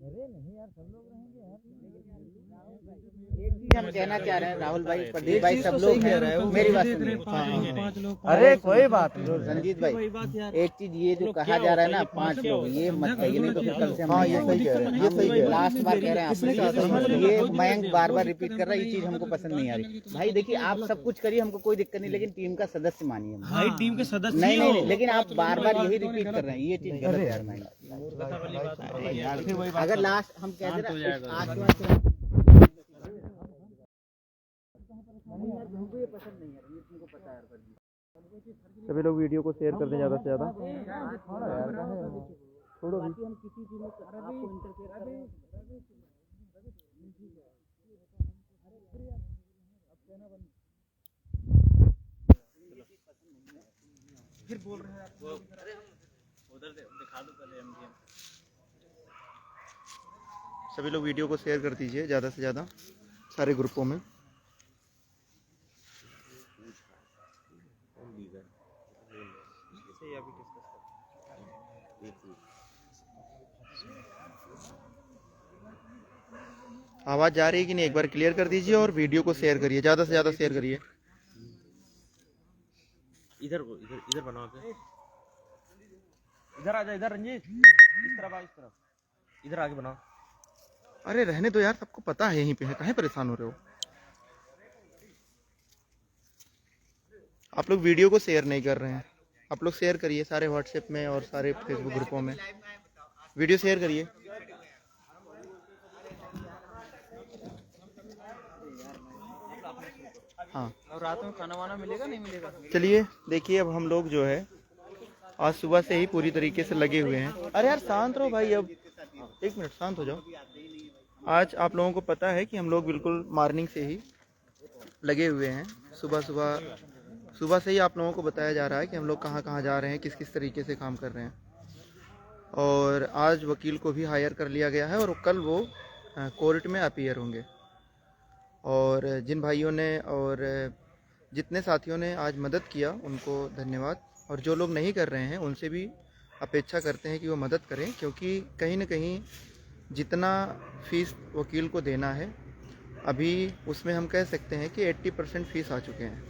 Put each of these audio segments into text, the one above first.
अरे नहीं यार, सब लोग रहेंगे यार। एक चीज हम कहना चाह रहे हैं, राहुल भाई, प्रदीप भाई, सब लोग हैं, मेरी बात सुनिए। अरे कोई बात नहीं रंजीत भाई, एक चीज ये जो कहा जा रहा है ना 5 लोग, ये मत कहिए, नहीं तो फिर कल से हम हाँ, ये सही कह रहे हैं, ये सही कह रहे हैं। लास्ट बार कह रहे हैं आप, ये मयंक बार बार रिपीट कर रहा है, ये चीज हमको पसंद नहीं आ रही। भाई देखिए, आप सब कुछ करिए, हमको कोई दिक्कत नहीं, लेकिन टीम का सदस्य मानिए। भाई टीम के सदस्य नहीं नहीं, लेकिन आप बार बार यही रिपीट कर रहे हैं, ये चीज गलत है यार। मैं अगर लास्ट हम कह दे रहे हैं हमको ये पसंद नहीं है, ये तुमको पता है। सभी लोग वीडियो को शेयर कर दें ज़्यादा से ज़्यादा। छोड़ो, बाकी हम किसी चीज में आपको इंटरफेयर कर रहे हैं। फिर बोल रहे हैं वो, अरे हम उधर दिखा दो पहले एमजीएम। सभी लोग वीडियो को शेयर कर दीजिए ज़्यादा से ज़्यादा सारे ग्रुपों में। आवाज़ जा रही है कि नहीं, एक बार क्लियर कर दीजिए और वीडियो को शेयर करिए, ज़्यादा से ज़्यादा शेयर करिए। इधर बनाओ, इधर आ जा, इधर रंजीत, इस तरफ आ, इस तरफ, इधर आगे बनाओ। अरे रहने दो यार, सबको पता है यहीं पे है, काहे परेशान हो रहे हो। आप लोग वीडियो को शेयर नहीं कर रहे हैं, आप लोग शेयर करिए सारे व्हाट्सएप में और सारे फेसबुक ग्रुपों में, वीडियो शेयर करिए। हाँ, और रात में खाना वाना मिलेगा नहीं मिलेगा? चलिए देखिए, अब हम लोग जो है आज सुबह से ही पूरी तरीके से लगे हुए हैं। अरे यार शांत रहो भाई, अब एक मिनट शांत हो जाओ। आज आप लोगों को पता है कि हम लोग बिल्कुल मॉर्निंग से ही लगे हुए हैं। सुबह से ही आप लोगों को बताया जा रहा है कि हम लोग कहाँ कहाँ जा रहे हैं, किस किस तरीके से काम कर रहे हैं। और आज वकील को भी हायर कर लिया गया है और कल वो कोर्ट में अपीयर होंगे। और जिन भाइयों ने और जितने साथियों ने आज मदद किया उनको धन्यवाद, और जो लोग नहीं कर रहे हैं उनसे भी अपेक्षा करते हैं कि वो मदद करें, क्योंकि कहीं ना कहीं जितना फीस वकील को देना है अभी उसमें हम कह सकते हैं कि 80% फीस आ चुके हैं,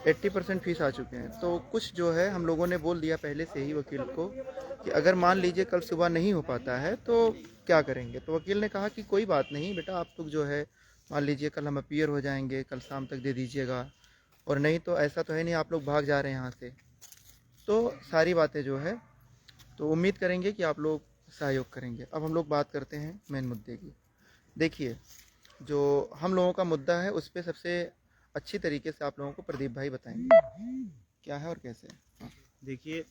80% फीस आ चुके हैं। तो कुछ जो है हम लोगों ने बोल दिया पहले से ही वकील को कि अगर मान लीजिए कल सुबह नहीं हो पाता है तो क्या करेंगे। तो वकील ने कहा कि कोई बात नहीं बेटा, आप लोग जो है मान लीजिए कल हम अपीयर हो जाएंगे, कल शाम तक दे दीजिएगा, और नहीं तो ऐसा तो है नहीं आप लोग भाग जा रहे हैं यहाँ से। तो सारी बातें जो है तो उम्मीद करेंगे कि आप लोग सहयोग करेंगे। अब हम लोग बात करते हैं मेन मुद्दे की। देखिए, जो हम लोगों का मुद्दा है उस पर सबसे अच्छी तरीके से आप लोगों को प्रदीप भाई बताएंगे क्या है और कैसे है। देखिए,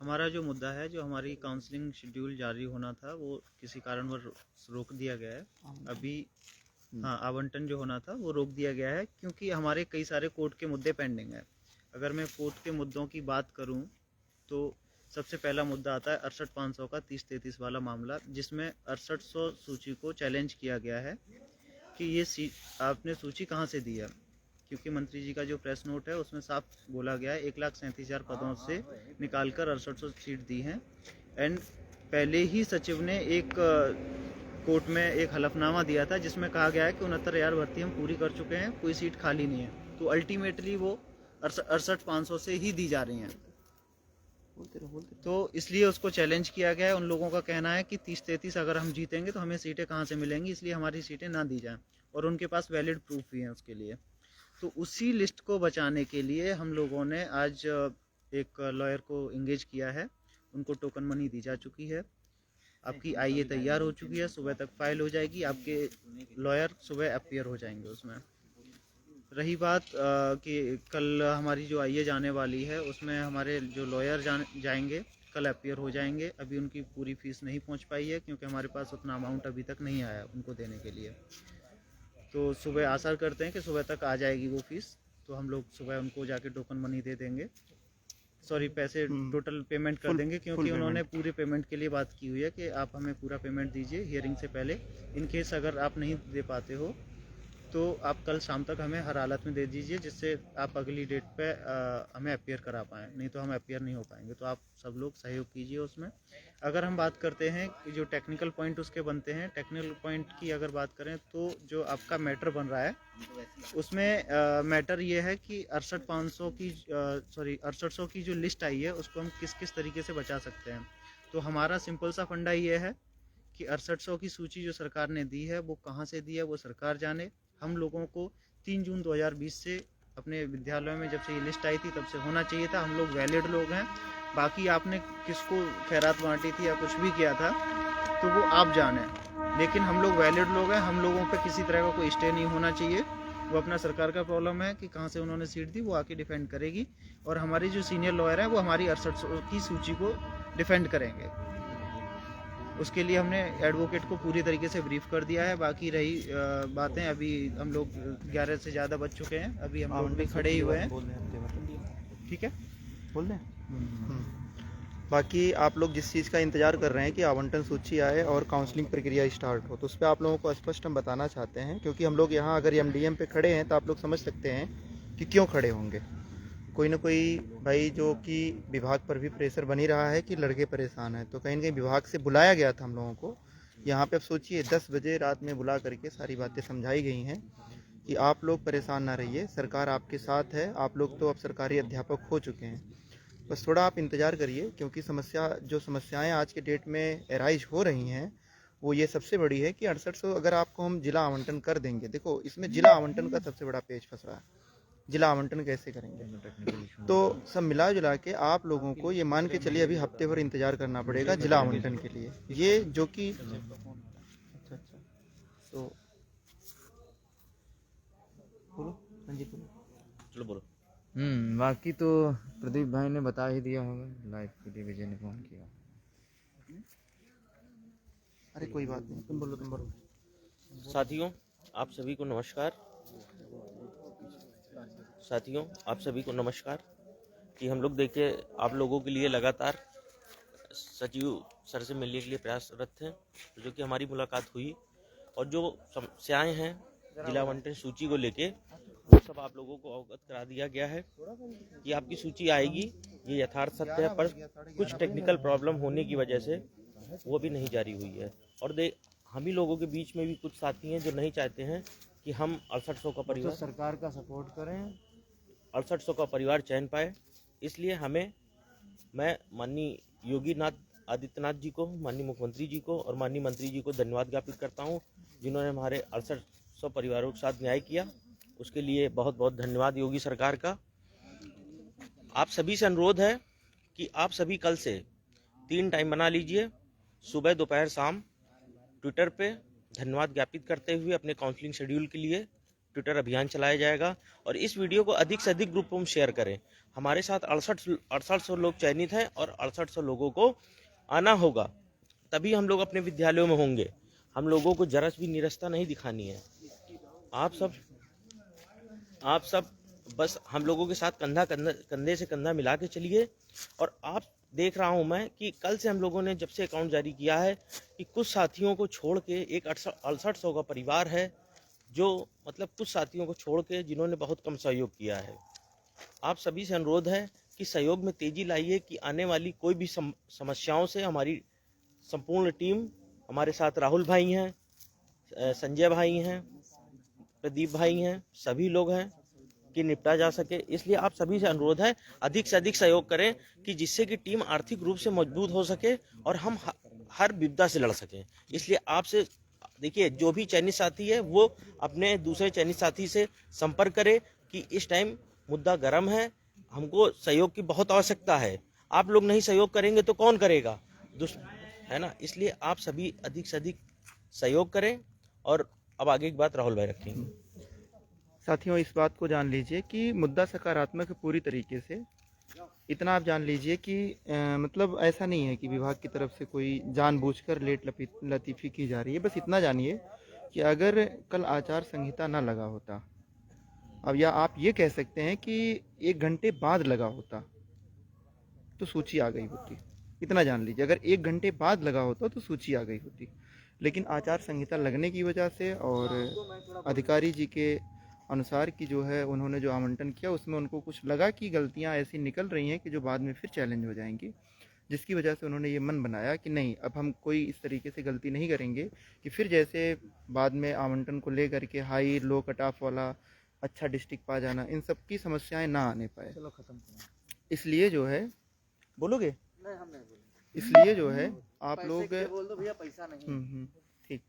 हमारा जो मुद्दा है, जो हमारी काउंसलिंग शेड्यूल जारी होना था वो किसी कारणवश रोक दिया गया है अभी। हाँ, आवंटन जो होना था वो रोक दिया गया है क्योंकि हमारे कई सारे कोर्ट के मुद्दे पेंडिंग है। अगर मैं कोर्ट के मुद्दों की बात करूं तो सबसे पहला मुद्दा आता है 68,500 का 30-33 वाला मामला, जिसमें 6800 सूची को चैलेंज किया गया है कि ये आपने सूची कहाँ से दी है, क्योंकि मंत्री जी का जो प्रेस नोट है उसमें साफ बोला गया है 1,37,000 पदों से निकालकर 6800 सीट दी हैं। एंड पहले ही सचिव ने एक कोर्ट में एक हलफनामा दिया था जिसमें कहा गया है कि 69,000 भर्ती हम पूरी कर चुके हैं, कोई सीट खाली नहीं है। तो अल्टीमेटली वो 68,500 से ही दी जा रही हैं। तो इसलिए उसको चैलेंज किया गया है। उन लोगों का कहना है कि 30-33 अगर हम जीतेंगे तो हमें सीटें कहाँ से मिलेंगी, इसलिए हमारी सीटें ना दी जाएं, और उनके पास वैलिड प्रूफ भी हैं उसके लिए। तो उसी लिस्ट को बचाने के लिए हम लोगों ने आज एक लॉयर को इंगेज किया है, उनको टोकन मनी दी जा चुकी है। आपकी आईए तैयार हो चुकी है, सुबह तक फाइल हो जाएगी, आपके लॉयर सुबह अपीयर हो जाएंगे उसमें। रही बात कि कल हमारी जो आईए जाने वाली है उसमें हमारे जो लॉयर जाएंगे कल अपीयर हो जाएंगे। अभी उनकी पूरी फीस नहीं पहुंच पाई है क्योंकि हमारे पास उतना अमाउंट अभी तक नहीं आया उनको देने के लिए। तो सुबह आशा करते हैं कि सुबह तक आ जाएगी वो फीस, तो हम लोग सुबह उनको जाके टोकन मनी दे देंगे, सॉरी पैसे टोटल पेमेंट कर देंगे, क्योंकि उन्होंने पूरे पेमेंट के लिए बात की हुई है कि आप हमें पूरा पेमेंट दीजिए हियरिंग से पहले। इन केस अगर आप नहीं दे पाते हो तो आप कल शाम तक हमें हर हालत में दे दीजिए, जिससे आप अगली डेट पे हमें अपीयर करा पाएँ, नहीं तो हम अपीयर नहीं हो पाएंगे। तो आप सब लोग सहयोग कीजिए उसमें। अगर हम बात करते हैं कि जो टेक्निकल पॉइंट उसके बनते हैं, टेक्निकल पॉइंट की अगर बात करें तो जो आपका मैटर बन रहा है उसमें मैटर ये है कि 6800 की जो लिस्ट आई है उसको हम किस किस तरीके से बचा सकते हैं। तो हमारा सिंपल सा फंडा ये है कि 6800 की सूची जो सरकार ने दी है वो कहाँ से दी है वो सरकार जाने। हम लोगों को 3 जून 2020 से अपने विद्यालयों में जब से ये लिस्ट आई थी तब से होना चाहिए था। हम लोग वैलिड लोग हैं। बाकी आपने किसको खैरात बांटी थी या कुछ भी किया था तो वो आप जाने, लेकिन हम लोग वैलिड लोग हैं। हम लोगों पे किसी तरह का कोई स्टे नहीं होना चाहिए। वो अपना सरकार का प्रॉब्लम है कि कहाँ से उन्होंने सीट दी, वो आके डिफेंड करेगी। और हमारी जो सीनियर लॉयर है वो हमारी 6800 की सूची को डिफेंड करेंगे। उसके लिए हमने एडवोकेट को पूरी तरीके से ब्रीफ कर दिया है। बाकी रही बातें, अभी हम लोग 11 से ज़्यादा बच चुके हैं, अभी हम लोग भी खड़े ही हुए हैं। ठीक है, बोल दें। बाकी आप लोग जिस चीज़ का इंतज़ार कर रहे हैं कि आवंटन सूची आए और काउंसलिंग प्रक्रिया स्टार्ट हो, तो उस पर आप लोगों को स्पष्ट हम बताना चाहते हैं, क्योंकि हम लोग यहाँ अगर एमडीएम पे खड़े हैं तो आप लोग समझ सकते हैं कि क्यों खड़े होंगे। कोई ना कोई भाई जो कि विभाग पर भी प्रेशर बनी रहा है कि लड़के परेशान हैं, तो कहीं ना कहीं विभाग से बुलाया गया था हम लोगों को यहाँ पे। अब सोचिए 10 बजे रात में बुला करके सारी बातें समझाई गई हैं कि आप लोग परेशान ना रहिए, सरकार आपके साथ है। आप लोग तो अब सरकारी अध्यापक हो चुके हैं, बस थोड़ा आप इंतज़ार करिए, क्योंकि समस्याएं आज के डेट में एराइज हो रही हैं वो ये सबसे बड़ी है कि 6800 अगर आपको हम जिला आवंटन कर देंगे, देखो इसमें जिला आवंटन का सबसे बड़ा पेच फंस रहा है। जिला आवंटन कैसे करेंगे? तो सब मिला जुला के आप लोगों को ये मान के चलिए अभी हफ्ते भर इंतजार करना पड़ेगा जिला आवंटन के लिए, ये जो कि अच्छा तो बोलो संजीत चलो बोलो। बाकी तो प्रदीप भाई ने बता ही दिया होगा, लाइव के लिए विजय ने फोन किया। अरे कोई बात नहीं, तुम बोलो। साथियों आप सभी को नमस्कार। साथियों आप सभी को नमस्कार कि हम लोग देखिए आप लोगों के लिए लगातार सचिव सर से मिलने के लिए प्रयासरत थे, जो कि हमारी मुलाकात हुई और जो समस्याएं हैं जिला आवंटन सूची को लेके वो सब आप लोगों को अवगत करा दिया गया है कि आपकी सूची आएगी, ये यथार्थ सत्य है। पर कुछ टेक्निकल प्रॉब्लम होने की वजह से वो भी नहीं जारी हुई है। और हम ही लोगों के बीच में भी कुछ साथी हैं जो नहीं चाहते हैं कि हम 6800 का परिवार, तो सरकार का सपोर्ट करें, 6800 का परिवार चयन पाए। इसलिए मैं माननीय योगी आदित्यनाथ जी को, माननीय मुख्यमंत्री जी को और माननीय मंत्री जी को धन्यवाद ज्ञापित करता हूं, जिन्होंने हमारे 6800 परिवारों के साथ न्याय किया। उसके लिए बहुत बहुत धन्यवाद योगी सरकार का। आप सभी से अनुरोध है कि आप सभी कल से 3 टाइम बना लीजिए, सुबह दोपहर शाम, ट्विटर पे धन्यवाद ज्ञापित करते हुए अपने काउंसलिंग शेड्यूल के लिए ट्विटर अभियान चलाया जाएगा। और इस वीडियो को अधिक से अधिक ग्रुपों में शेयर करें। हमारे साथ 6800 लोग चयनित हैं और 6800 लोगों को आना होगा, तभी हम लोग अपने विद्यालयों में होंगे। हम लोगों को जरा भी निरस्ता नहीं दिखानी है। आप सब बस हम लोगों के साथ कंधे से कंधा मिला के चलिए। और आप देख रहा हूं मैं कि कल से हम लोगों ने जब से अकाउंट जारी किया है कि कुछ साथियों को छोड़ के एक 6800 का परिवार है, जो मतलब कुछ साथियों को छोड़ के जिन्होंने बहुत कम सहयोग किया है। आप सभी से अनुरोध है कि सहयोग में तेजी लाइए कि आने वाली कोई भी समस्याओं से हमारी संपूर्ण टीम, हमारे साथ राहुल भाई हैं, संजय भाई हैं, प्रदीप भाई हैं, सभी लोग हैं कि निपटा जा सके। इसलिए आप सभी से अनुरोध है अधिक से अधिक सहयोग करें कि जिससे कि टीम आर्थिक रूप से मजबूत हो सके और हम हर विपदा से लड़ सकें। इसलिए आपसे देखिए जो भी चयनित साथी है वो अपने दूसरे चयनित साथी से संपर्क करे कि इस टाइम मुद्दा गर्म है, हमको सहयोग की बहुत आवश्यकता है। आप लोग नहीं सहयोग करेंगे तो कौन करेगा, है ना। इसलिए आप सभी अधिक से अधिक सहयोग करें। और अब आगे की बात राहुल भाई रखेंगे। साथियों इस बात को जान लीजिए कि मुद्दा सकारात्मक है पूरी तरीके से। इतना आप जान लीजिए कि मतलब ऐसा नहीं है कि विभाग की तरफ से कोई जानबूझकर लेट लतीफ़ी की जा रही है। बस इतना जानिए कि अगर कल आचार संहिता ना लगा होता, अब या आप ये कह सकते हैं कि 1 घंटे बाद लगा होता तो सूची आ गई होती। इतना जान लीजिए, अगर 1 घंटे बाद लगा होता तो सूची आ गई होती। लेकिन आचार संहिता लगने की वजह से और अधिकारी जी के अनुसार की जो है उन्होंने जो आवंटन किया उसमें उनको कुछ लगा कि गलतियां ऐसी निकल रही हैं कि जो बाद में फिर चैलेंज हो जाएंगी, जिसकी वजह से उन्होंने ये मन बनाया कि नहीं, अब हम कोई इस तरीके से गलती नहीं करेंगे कि फिर जैसे बाद में आवंटन को ले करके हाई लो कट ऑफ वाला अच्छा डिस्ट्रिक्ट पा जाना, इन सब की समस्याएं ना आने पाए। चलो खत्म। इसलिए जो है, बोलोगे? इसलिए जो है आप लोग बोल दो भैया, पैसा नहीं। ठीक।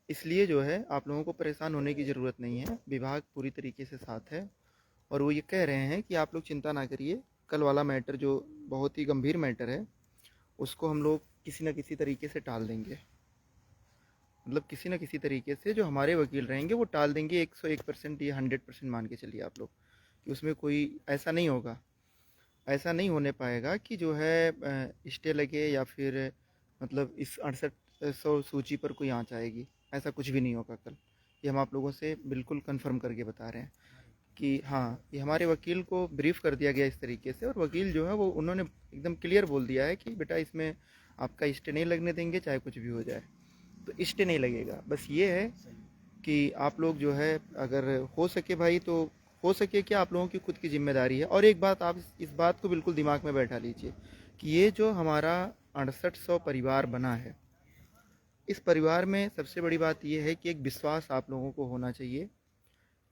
इसलिए जो है आप लोगों को परेशान होने की ज़रूरत नहीं है, विभाग पूरी तरीके से साथ है और वो ये कह रहे हैं कि आप लोग चिंता ना करिए। कल वाला मैटर जो बहुत ही गंभीर मैटर है उसको हम लोग किसी न किसी तरीके से टाल देंगे, मतलब किसी न किसी तरीके से जो हमारे वकील रहेंगे वो टाल देंगे। 101% या 100% मान के चलिए आप लोग कि उसमें कोई ऐसा नहीं होगा, ऐसा नहीं होने पाएगा कि जो है स्टे लगे या फिर मतलब इस 6800 सूची पर कोई आँच आएगी, ऐसा कुछ भी नहीं होगा कल। ये हम आप लोगों से बिल्कुल कंफर्म करके बता रहे हैं कि हाँ, ये हमारे वकील को ब्रीफ कर दिया गया इस तरीके से और वकील जो है वो उन्होंने एकदम क्लियर बोल दिया है कि बेटा इसमें आपका स्टे नहीं लगने देंगे चाहे कुछ भी हो जाए। तो स्टे नहीं लगेगा, बस ये है कि आप लोग जो है अगर हो सके भाई तो हो सके कि आप लोगों की खुद की जिम्मेदारी है। और एक बात आप इस बात को बिल्कुल दिमाग में बैठा लीजिए कि ये जो हमारा 6800 परिवार बना है, इस परिवार में सबसे बड़ी बात ये है कि एक विश्वास आप लोगों को होना चाहिए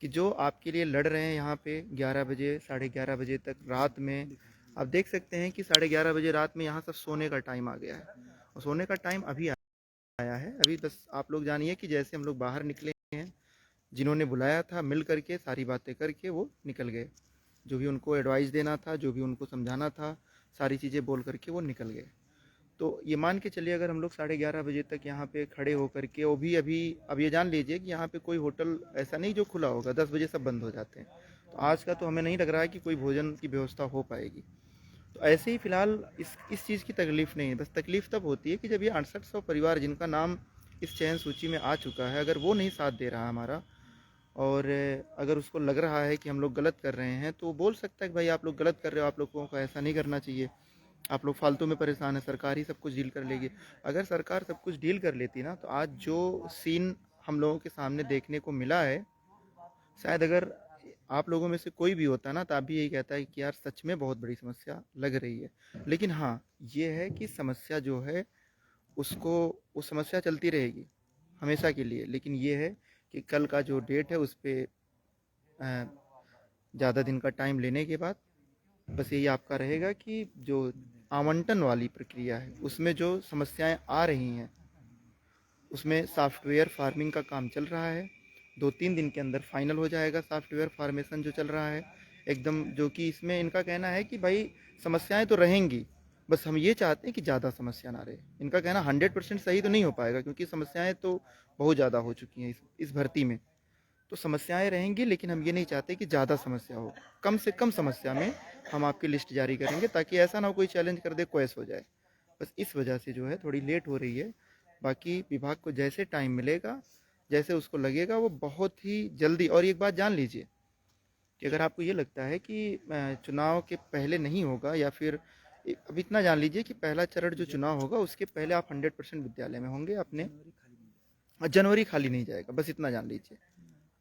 कि जो आपके लिए लड़ रहे हैं यहाँ पे 11 बजे 11:30 बजे तक रात में, आप देख सकते हैं कि 11:30 बजे रात में यहाँ सब सोने का टाइम आ गया है और सोने का टाइम अभी आया है। अभी बस आप लोग जानिए कि जैसे हम लोग बाहर निकले हैं, जिन्होंने बुलाया था मिल करके सारी बातें करके वो निकल गए, जो भी उनको एडवाइस देना था, जो भी उनको समझाना था, सारी चीज़ें बोल करके वो निकल गए। तो ये मान के चलिए अगर हम लोग 11:30 बजे तक यहाँ पे खड़े हो करके, वो भी अभी अब ये जान लीजिए कि यहाँ पे कोई होटल ऐसा नहीं जो खुला होगा, 10 बजे सब बंद हो जाते हैं। तो आज का तो हमें नहीं लग रहा है कि कोई भोजन की व्यवस्था हो पाएगी। तो ऐसे ही फ़िलहाल इस चीज़ की तकलीफ़ नहीं है, बस तकलीफ़ तब होती है कि जब ये 6800 परिवार जिनका नाम इस चयन सूची में आ चुका है, अगर वो नहीं साथ दे रहा हमारा और अगर उसको लग रहा है कि हम लोग गलत कर रहे हैं, तो वो बोल सकता है कि भाई आप लोग गलत कर रहे हो, आप लोगों को ऐसा नहीं करना चाहिए, आप लोग फालतू में परेशान है, सरकार ही सब कुछ डील कर लेगी। अगर सरकार सब कुछ डील कर लेती ना, तो आज जो सीन हम लोगों के सामने देखने को मिला है, शायद अगर आप लोगों में से कोई भी होता ना तो आप भी यही कहता है कि यार सच में बहुत बड़ी समस्या लग रही है। लेकिन हाँ, ये है कि समस्या जो है उसको, वो समस्या चलती रहेगी हमेशा के लिए। लेकिन ये है कि कल का जो डेट है उस पर ज़्यादा दिन का टाइम लेने के बाद बस यही आपका रहेगा कि जो आवंटन वाली प्रक्रिया है उसमें जो समस्याएं आ रही हैं, उसमें सॉफ्टवेयर फार्मिंग का काम चल रहा है, 2-3 दिन के अंदर फाइनल हो जाएगा सॉफ्टवेयर फार्मेशन जो चल रहा है एकदम। जो कि इसमें इनका कहना है कि भाई समस्याएं तो रहेंगी, बस हम ये चाहते हैं कि ज़्यादा समस्या ना रहे। इनका कहना 100% सही तो नहीं हो पाएगा क्योंकि समस्याएं तो बहुत ज़्यादा हो चुकी हैं इस भर्ती में, तो समस्याएं रहेंगी, लेकिन हम ये नहीं चाहते कि ज़्यादा समस्या हो। कम से कम समस्या में हम आपकी लिस्ट जारी करेंगे ताकि ऐसा ना हो कोई चैलेंज कर दे, क्वेस हो जाए। बस इस वजह से जो है थोड़ी लेट हो रही है। बाकी विभाग को जैसे टाइम मिलेगा, जैसे उसको लगेगा, वो बहुत ही जल्दी। और एक बात जान लीजिए कि अगर आपको ये लगता है कि चुनाव के पहले नहीं होगा, या फिर अब इतना जान लीजिए कि पहला चरण जो चुनाव होगा उसके पहले आप 100% विद्यालय में होंगे अपने। जनवरी खाली नहीं जाएगा, बस इतना जान लीजिए,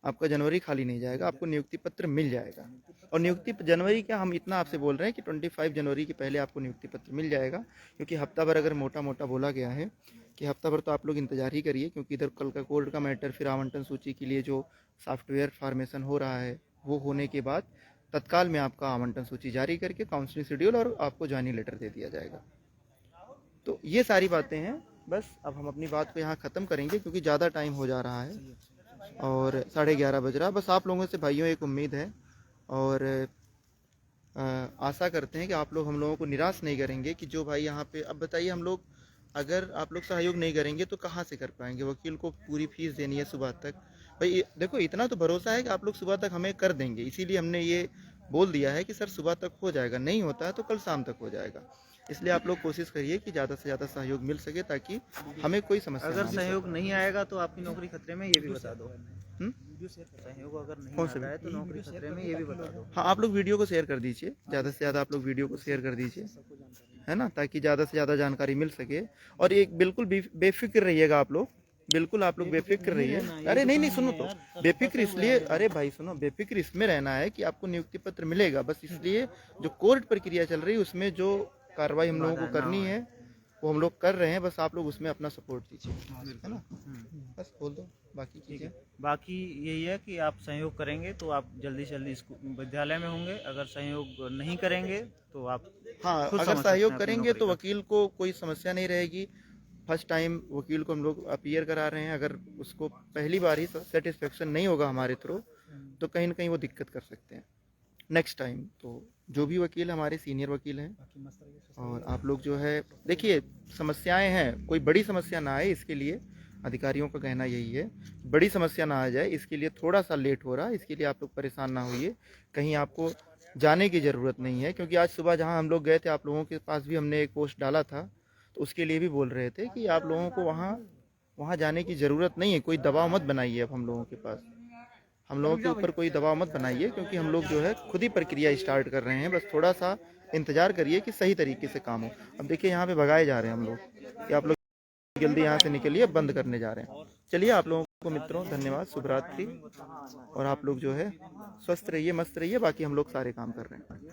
आपका जनवरी खाली नहीं जाएगा, आपको नियुक्ति पत्र मिल जाएगा। और नियुक्ति जनवरी क्या, हम इतना आपसे बोल रहे हैं कि 25 जनवरी के पहले आपको नियुक्ति पत्र मिल जाएगा। क्योंकि हफ्ता भर अगर मोटा मोटा बोला गया है कि हफ्ता भर तो आप लोग इंतजार ही करिए, क्योंकि इधर कल का कोर्ट का मैटर, फिर आवंटन सूची के लिए जो सॉफ्टवेयर फार्मेशन हो रहा है वो होने के बाद तत्काल में आपका आवंटन सूची जारी करके काउंसलिंग शेड्यूल और आपको ज्वाइनिंग लेटर दे दिया जाएगा। तो ये सारी बातें हैं। बस अब हम अपनी बात को यहाँ ख़त्म करेंगे क्योंकि ज़्यादा टाइम हो जा रहा है और 11:30 बज रहा है। बस आप लोगों से भाइयों एक उम्मीद है और आशा करते हैं कि आप लोग हम लोगों को निराश नहीं करेंगे कि जो भाई यहाँ पे, अब बताइए हम लोग अगर आप लोग सहयोग नहीं करेंगे तो कहाँ से कर पाएंगे। वकील को पूरी फीस देनी है सुबह तक। भाई देखो, इतना तो भरोसा है कि आप लोग सुबह तक हमें कर देंगे, इसीलिए हमने ये बोल दिया है कि सर सुबह तक हो जाएगा, नहीं होता है तो कल शाम तक हो जाएगा। इसलिए आप लोग कोशिश करिए कि ज़्यादा से ज़्यादा सहयोग मिल सके ताकि हमें कोई समस्या अगर ना हो। सहयोग नहीं आएगा तो आपकी नौकरी खतरे में, ये भी बता दो। सहयोग अगर नहीं कौन सा आता है तो नौकरी खतरे में, ये भी बता दो। हाँ, आप लोग वीडियो को शेयर कर दीजिए, ज़्यादा से ज़्यादा आप लोग वीडियो को शेयर कर दीजिए, है ना, ताकि ज़्यादा से ज़्यादा जानकारी मिल सके। और एक बिल्कुल बेफिक्र रहिएगा आप लोग बिल्कुल आप लोग बेफिक्र रहिए। अरे नहीं नहीं, सुनो तो, बेफिक्र इसलिए, अरे भाई सुनो, बेफिक्र इसमें रहना है कि आपको नियुक्ति पत्र मिलेगा, बस इसलिए जो कोर्ट प्रक्रिया चल रही है उसमें जो कार्रवाई हम लोगों को करनी है वो हम लोग कर रहे हैं, बस आप लोग उसमें अपना सपोर्ट दीजिए, है ना? बस बोल दो बाकी चीजें। बाकी यही है कि आप सहयोग करेंगे तो आप जल्दी से जल्दी विद्यालय में होंगे, अगर सहयोग नहीं करेंगे तो आप हाँ, खुद अगर समझ सकते सहयोग हैं अपनी करेंगे नौकरी तो का। वकील को कोई समस्या नहीं रहेगी। फर्स्ट टाइम वकील को हम लोग अपीयर करा रहे हैं, अगर उसको पहली बार ही सेटिस्फेक्शन नहीं होगा हमारे थ्रू तो कहीं ना कहीं वो दिक्कत कर सकते हैं नेक्स्ट टाइम। तो जो भी वकील हमारे सीनियर वकील हैं, और आप लोग जो है देखिए, समस्याएं हैं, कोई बड़ी समस्या ना आए इसके लिए अधिकारियों का कहना यही है, बड़ी समस्या ना आ जाए इसके लिए थोड़ा सा लेट हो रहा है, इसके लिए आप लोग परेशान ना होइए, कहीं आपको जाने की ज़रूरत नहीं है। क्योंकि आज सुबह जहां हम लोग गए थे, आप लोगों के पास भी हमने एक पोस्ट डाला था, तो उसके लिए भी बोल रहे थे कि आप लोगों को वहाँ जाने की ज़रूरत नहीं है, कोई दबाव मत बनाइए। अब हम लोगों के पास, हम लोगों के ऊपर कोई दबाव मत बनाइए, क्योंकि हम लोग जो है खुद ही प्रक्रिया स्टार्ट कर रहे हैं, बस थोड़ा सा इंतजार करिए कि सही तरीके से काम हो। अब देखिए यहाँ पे भगाए जा रहे हैं हम लोग कि आप लोग जल्दी यहाँ से निकलिए, बंद करने जा रहे हैं। चलिए आप लोगों को मित्रों धन्यवाद, शुभ रात्रि, और आप लोग जो है स्वस्थ रहिए, मस्त रहिए, बाकी हम लोग सारे काम कर रहे हैं।